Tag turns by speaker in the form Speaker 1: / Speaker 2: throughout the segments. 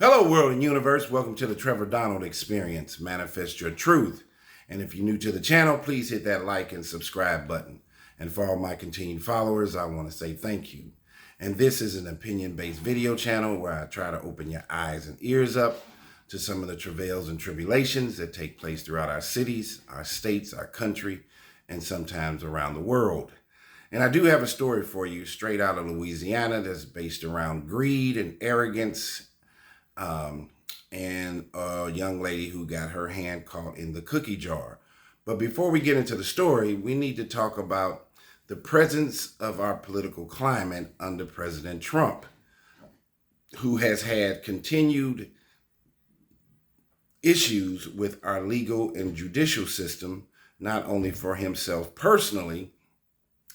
Speaker 1: Hello, world and universe. Welcome to the Trevor Donald Experience. Manifest your truth. And if you're new to the channel, please hit that like and subscribe button. And for all my continued followers, I want to say thank you. And this is an opinion-based video channel where I try to open your eyes and ears up to some of the travails and tribulations that take place throughout our cities, our states, our country, and sometimes around the world. And I do have a story for you straight out of Louisiana that's based around greed and arrogance, and a young lady who got her hand caught in the cookie jar. But before we get into the story, we need to talk about the presence of our political climate under President Trump, who has had continued issues with our legal and judicial system, not only for himself personally,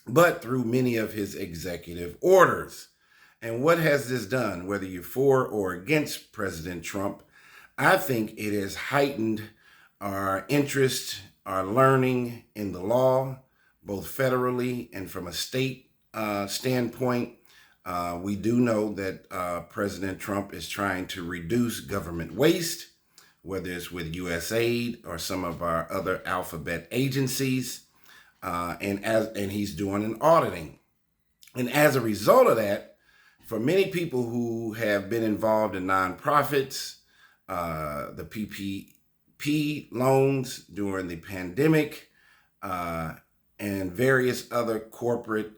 Speaker 1: but through many of his executive orders. And what has this done, whether you're for or against President Trump? I think it has heightened our interest, our learning in the law, both federally and from a state standpoint. We do know that President Trump is trying to reduce government waste, whether it's with USAID or some of our other alphabet agencies, and he's doing an auditing. And as a result of that, for many people who have been involved in nonprofits, the PPP loans during the pandemic, and various other corporate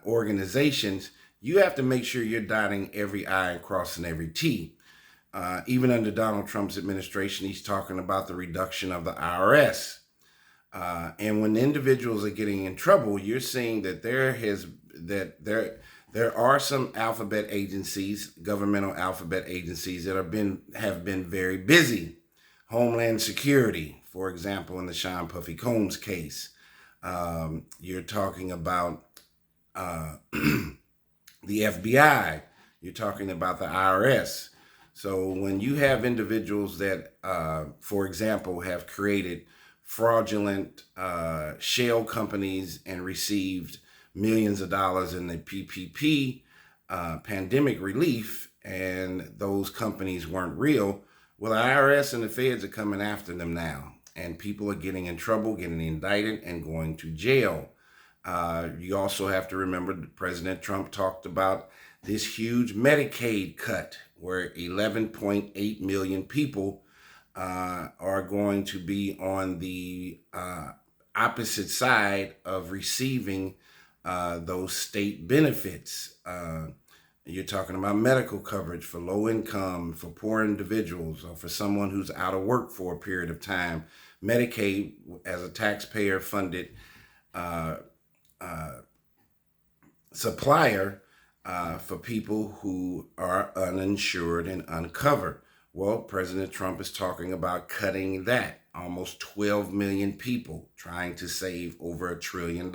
Speaker 1: organizations, you have to make sure you're dotting every I and crossing every T. Even under Donald Trump's administration, he's talking about the reduction of the IRS. And when individuals are getting in trouble, you're seeing that there are some alphabet agencies, governmental alphabet agencies, that have been very busy. Homeland Security, for example, in the Sean Puffy Combs case. You're talking about the FBI. You're talking about the IRS. So when you have individuals that, for example, have created fraudulent shell companies and received millions of dollars in the PPP pandemic relief, and those companies weren't real, well, the IRS and the feds are coming after them now, and people are getting in trouble, getting indicted, and going to jail. You also have to remember that President Trump talked about this huge Medicaid cut, where 11.8 million people are going to be on the opposite side of receiving those state benefits. You're talking about medical coverage for low income, for poor individuals, or for someone who's out of work for a period of time. Medicaid, as a taxpayer funded supplier for people who are uninsured and uncovered. Well, President Trump is talking about cutting that. Almost 12 million people, trying to save over $1 trillion.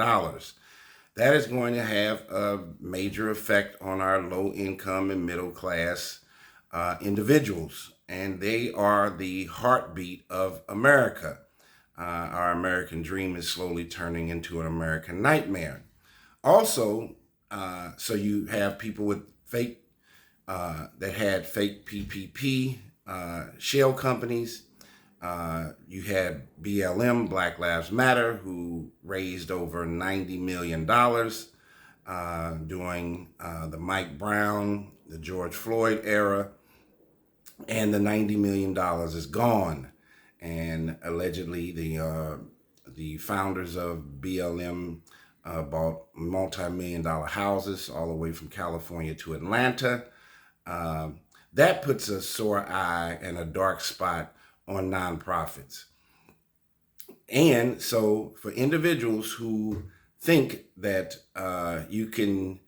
Speaker 1: That is going to have a major effect on our low income and middle class individuals. And they are the heartbeat of America. Our American dream is slowly turning into an American nightmare. Also, so you have people with fake, that had fake PPP shell companies. You had BLM, Black Lives Matter, who raised over $90 million during the Mike Brown, the George Floyd era, and the $90 million is gone. And allegedly, the founders of BLM bought multi-million-dollar houses all the way from California to Atlanta. That puts a sore eye and a dark spot on nonprofits. And so for individuals who think that you can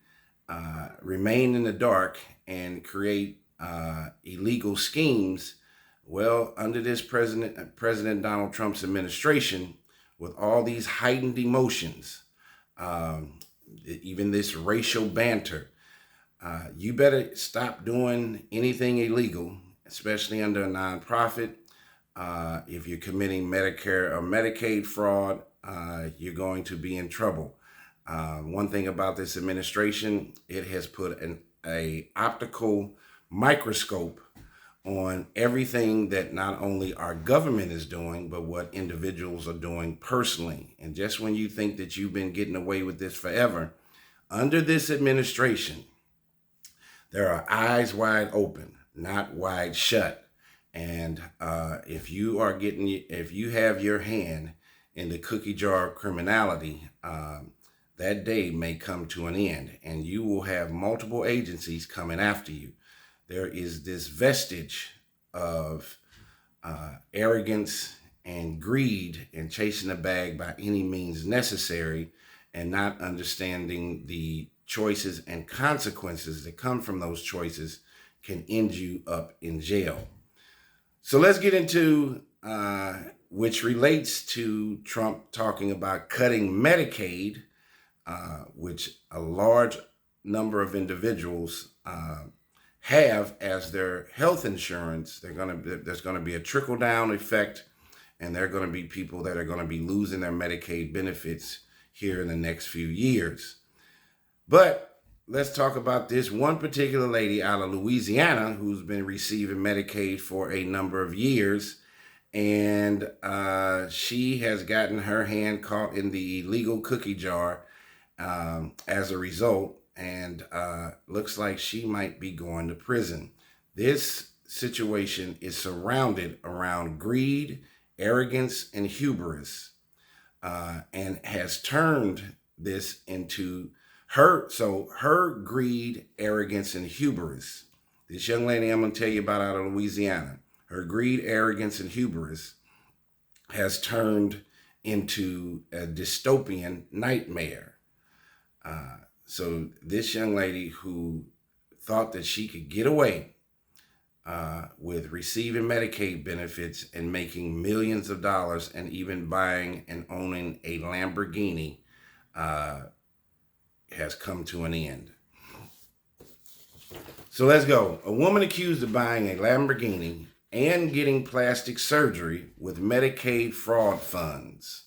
Speaker 1: remain in the dark and create illegal schemes, well, under this President Donald Trump's administration, with all these heightened emotions, even this racial banter, you better stop doing anything illegal, especially under a nonprofit. If you're committing Medicare or Medicaid fraud, you're going to be in trouble. One thing about this administration, it has put an optical microscope on everything that not only our government is doing, but what individuals are doing personally. And just when you think that you've been getting away with this forever, under this administration, there are eyes wide open, not wide shut. And if you have your hand in the cookie jar of criminality, that day may come to an end, and you will have multiple agencies coming after you. There is this vestige of arrogance and greed and chasing the bag by any means necessary, and not understanding the choices and consequences that come from those choices can end you up in jail. So let's get into which relates to Trump talking about cutting Medicaid, which a large number of individuals have as their health insurance. There's going to be a trickle down effect, and there are going to be people that are going to be losing their Medicaid benefits here in the next few years. But let's talk about this one particular lady out of Louisiana who's been receiving Medicaid for a number of years. And she has gotten her hand caught in the illegal cookie jar as a result. And looks like she might be going to prison. This situation is surrounded around greed, arrogance, and hubris. And has turned this into her greed, arrogance, and hubris. This young lady I'm going to tell you about out of Louisiana, her greed, arrogance, and hubris has turned into a dystopian nightmare. So this young lady who thought that she could get away with receiving Medicaid benefits and making millions of dollars and even buying and owning a Lamborghini has come to an end. So let's go. A woman accused of buying a Lamborghini and getting plastic surgery with Medicaid fraud funds.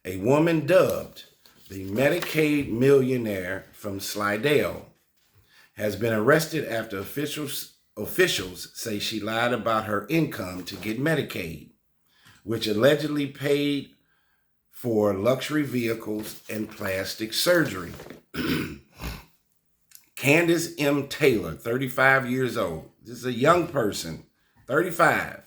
Speaker 1: A woman dubbed the Medicaid millionaire from Slidell has been arrested after officials say she lied about her income to get Medicaid, which allegedly paid for luxury vehicles and plastic surgery. Candace M. Taylor, 35 years old, this is a young person, 35,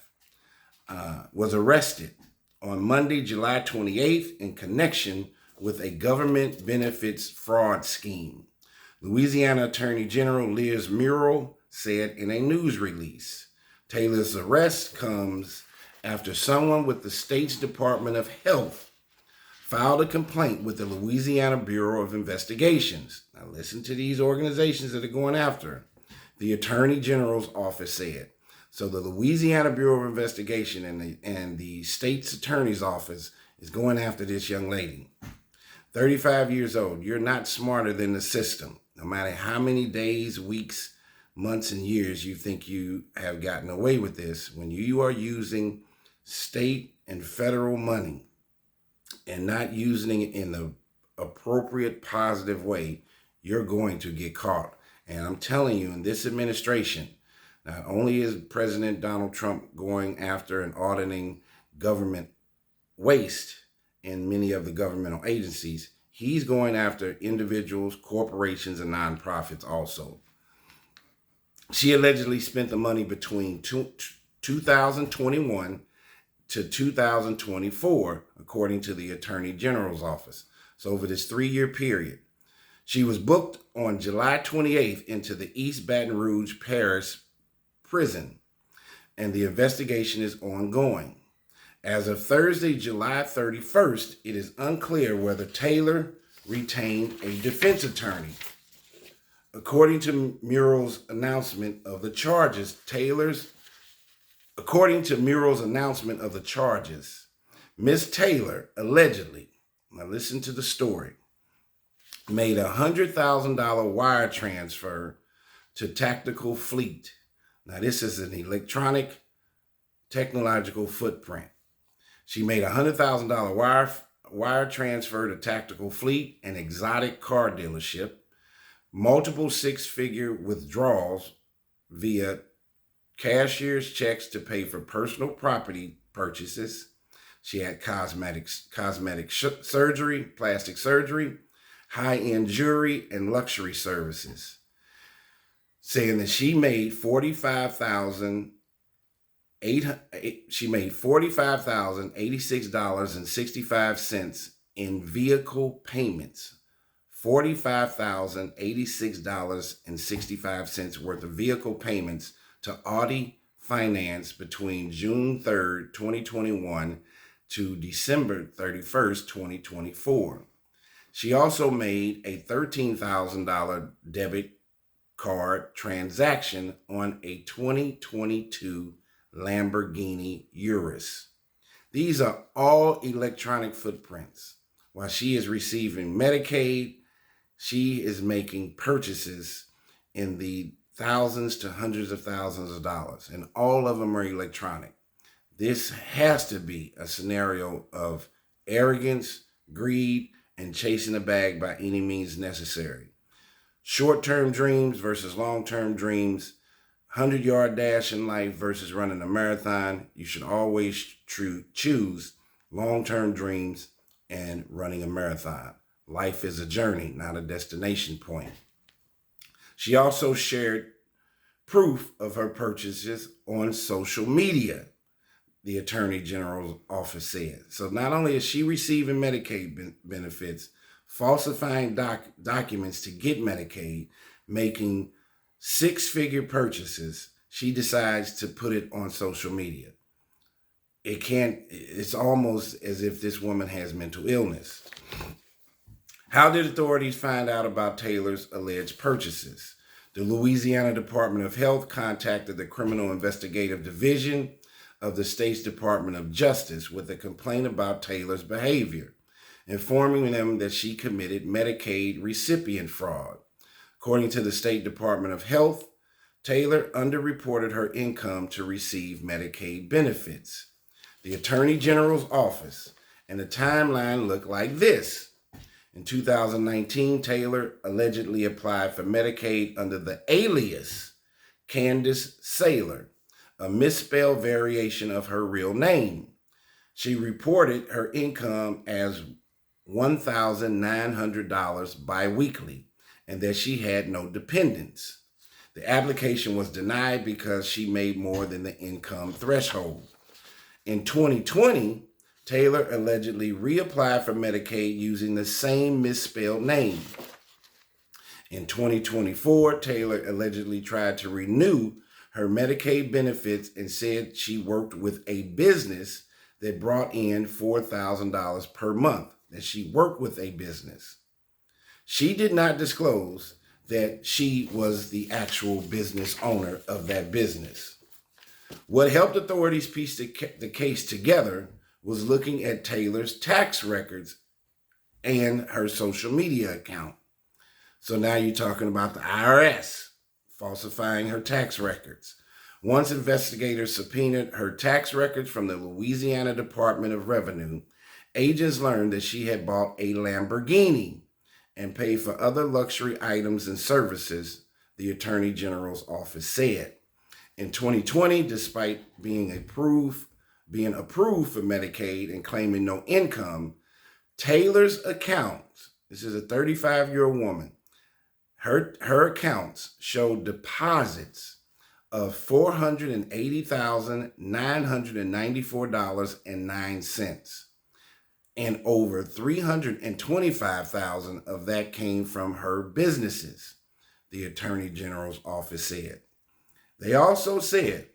Speaker 1: was arrested on Monday, July 28th in connection with a government benefits fraud scheme. Louisiana Attorney General Liz Muriel said in a news release. Taylor's arrest comes after someone with the state's Department of Health filed a complaint with the Louisiana Bureau of Investigations. Now listen to these organizations that are going after her. The Attorney General's office said. So the Louisiana Bureau of Investigation and the state's attorney's office is going after this young lady. 35 years old. You're not smarter than the system. No matter how many days, weeks, months, and years you think you have gotten away with this, when you are using state and federal money and not using it in the appropriate, positive way, you're going to get caught. And I'm telling you, in this administration, not only is President Donald Trump going after and auditing government waste in many of the governmental agencies, he's going after individuals, corporations, and nonprofits also. She allegedly spent the money between 2021 to 2024, according to the Attorney General's office. So over this 3-year period, she was booked on July 28th into the East Baton Rouge Parish prison, and the investigation is ongoing. As of Thursday, July 31st, it is unclear whether Taylor retained a defense attorney. According to Muriel's announcement of the charges, Miss Taylor allegedly, now listen to the story, made a $100,000 wire transfer to Tactical Fleet. Now this is an electronic technological footprint. She made a $100,000 wire transfer to Tactical Fleet, an exotic car dealership, multiple six-figure withdrawals via cashier's checks to pay for personal property purchases. She had cosmetic surgery, plastic surgery, high-end jewelry, and luxury services, saying that she made $45,086.65 in vehicle payments. $45,086.65 worth of vehicle payments to Audi Finance between June 3rd, 2021 to December 31st, 2024. She also made a $13,000 debit card transaction on a 2022 Lamborghini Urus. These are all electronic footprints. While she is receiving Medicaid, she is making purchases in the thousands to hundreds of thousands of dollars, and all of them are electronic. This has to be a scenario of arrogance, greed, and chasing a bag by any means necessary. Short-term dreams versus long-term dreams, 100-yard dash in life versus running a marathon. You should always choose long-term dreams and running a marathon. Life is a journey, not a destination point. She also shared proof of her purchases on social media, the Attorney General's office said. So not only is she receiving Medicaid benefits, falsifying documents to get Medicaid, making six-figure purchases, she decides to put it on social media. It's almost as if this woman has mental illness. How did authorities find out about Taylor's alleged purchases? The Louisiana Department of Health contacted the Criminal Investigative Division of the state's Department of Justice with a complaint about Taylor's behavior, informing them that she committed Medicaid recipient fraud. According to the State Department of Health, Taylor underreported her income to receive Medicaid benefits. The Attorney General's office and the timeline look like this. In 2019, Taylor allegedly applied for Medicaid under the alias Candace Saylor, a misspelled variation of her real name. She reported her income as $1,900 biweekly and that she had no dependents. The application was denied because she made more than the income threshold. In 2020, Taylor allegedly reapplied for Medicaid using the same misspelled name. In 2024, Taylor allegedly tried to renew her Medicaid benefits and said she worked with a business that brought in $4,000 per month, that she worked with a business. She did not disclose that she was the actual business owner of that business. What helped authorities piece the case together was looking at Taylor's tax records and her social media account. So now you're talking about the IRS falsifying her tax records. Once investigators subpoenaed her tax records from the Louisiana Department of Revenue, agents learned that she had bought a Lamborghini and paid for other luxury items and services, the Attorney General's office said. In 2020, despite being approved for Medicaid and claiming no income, Taylor's accounts, this is a 35-year-old woman, her accounts showed deposits of $480,994.09. And over $325,000 of that came from her businesses, the Attorney General's office said. They also said,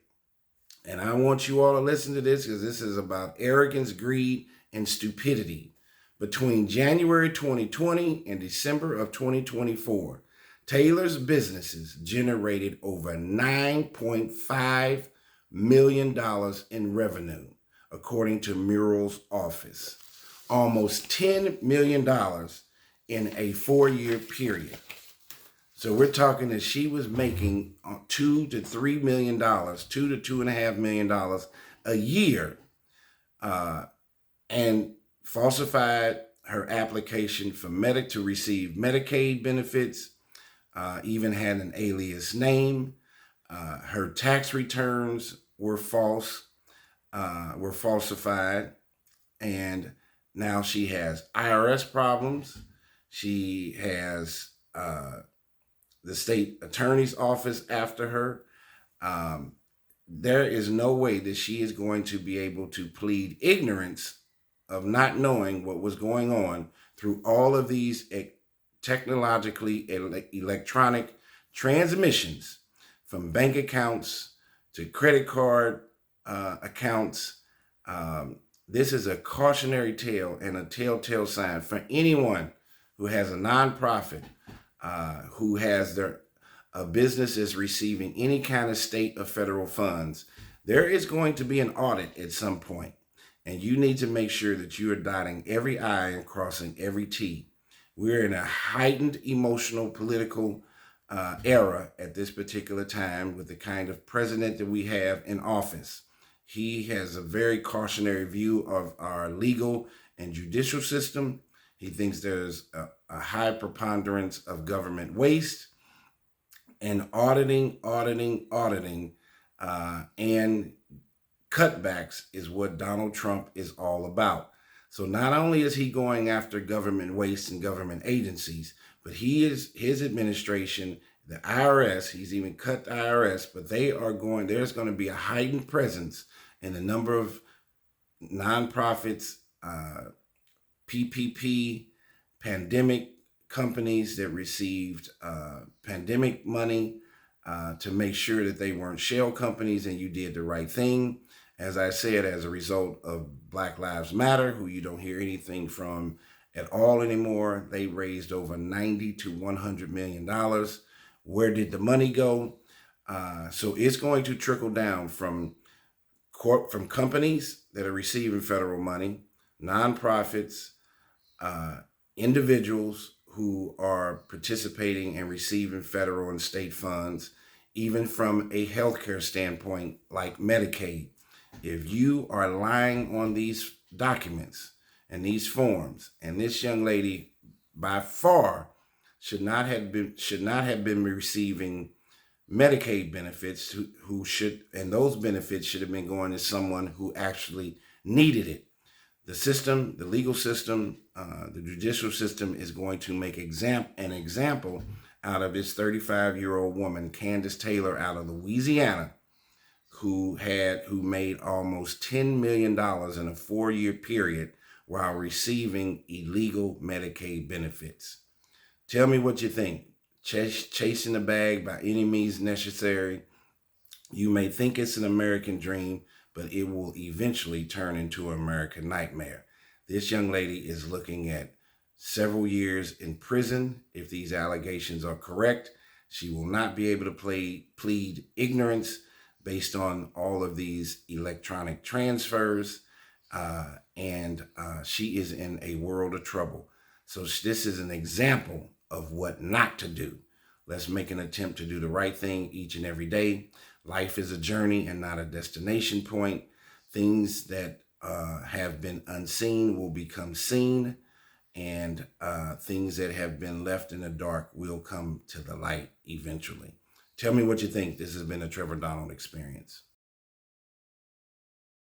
Speaker 1: and I want you all to listen to this because this is about arrogance, greed, and stupidity. Between January 2020 and December of 2024, Taylor's businesses generated over $9.5 million in revenue, according to Murrell's office. Almost $10 million in a 4-year period. So we're talking that she was making $2 to $3 million, $2 to $2.5 million a year, and falsified her application for to receive Medicaid benefits, even had an alias name, Her tax returns were were falsified, and now she has IRS problems. She has the state attorney's office after her. Um, there is no way that she is going to be able to plead ignorance of not knowing what was going on through all of these technologically electronic transmissions from bank accounts to credit card accounts. This is a cautionary tale and a telltale sign for anyone who has a nonprofit, who has their a business is receiving any kind of state or federal funds. There is going to be an audit at some point, and you need to make sure that you are dotting every I and crossing every T. We're in a heightened emotional political era at this particular time with the kind of president that we have in office. He has a very cautionary view of our legal and judicial system. He thinks there's a high preponderance of government waste, and auditing, and cutbacks is what Donald Trump is all about. So not only is he going after government waste and government agencies, but his administration, the IRS, he's even cut the IRS, but there's going to be a heightened presence in the number of nonprofits, PPP, pandemic companies that received pandemic money to make sure that they weren't shell companies and you did the right thing. As I said, as a result of Black Lives Matter, who you don't hear anything from at all anymore, they raised over $90 to $100 million. Where did the money go? So it's going to trickle down from companies that are receiving federal money, nonprofits, individuals who are participating and receiving federal and state funds, even from a healthcare standpoint like Medicaid. If you are lying on these documents and these forms, and this young lady by far should not have been receiving Medicaid benefits, and those benefits should have been going to someone who actually needed it. The system, the legal system, the judicial system is going to make an example out of this 35-year-old woman, Candace Taylor, out of Louisiana, who made almost $10 million in a 4-year period while receiving illegal Medicaid benefits. Tell me what you think. Chasing the bag by any means necessary. You may think it's an American dream, but it will eventually turn into an American nightmare. This young lady is looking at several years in prison if these allegations are correct. She will not be able to plead ignorance based on all of these electronic transfers, and she is in a world of trouble. So this is an example of what not to do. Let's make an attempt to do the right thing each and every day. Life is a journey and not a destination point. Things that have been unseen will become seen, and things that have been left in the dark will come to the light eventually. Tell me what you think. This has been a Trevor Donald Experience.